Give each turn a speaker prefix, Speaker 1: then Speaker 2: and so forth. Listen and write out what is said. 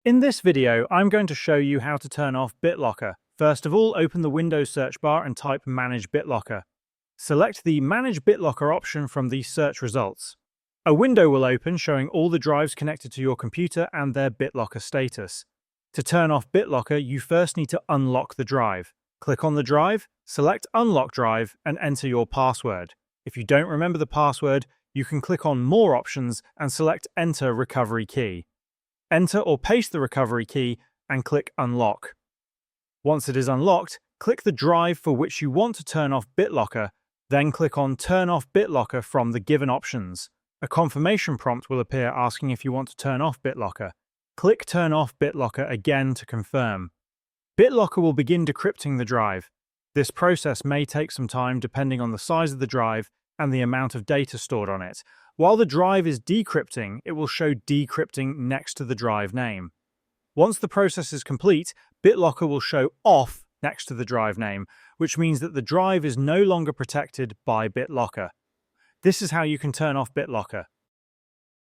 Speaker 1: In this video, I'm going to show you how to turn off BitLocker. First of all, open the Windows search bar and type Manage BitLocker. Select the Manage BitLocker option from the search results. A window will open showing all the drives connected to your computer and their BitLocker status. To turn off BitLocker, you first need to unlock the drive. Click on the drive, select Unlock Drive, and enter your password. If you don't remember the password, you can click on More options and select Enter Recovery Key. Enter or paste the recovery key and click Unlock. Once it is unlocked, click the drive for which you want to turn off BitLocker, then click on Turn off BitLocker from the given options. A confirmation prompt will appear asking if you want to turn off BitLocker. Click Turn off BitLocker again to confirm. BitLocker will begin decrypting the drive. This process may take some time depending on the size of the drive and the amount of data stored on it. While the drive is decrypting, it will show decrypting next to the drive name. Once the process is complete, BitLocker will show off next to the drive name, which means that the drive is no longer protected by BitLocker. This is how you can turn off BitLocker.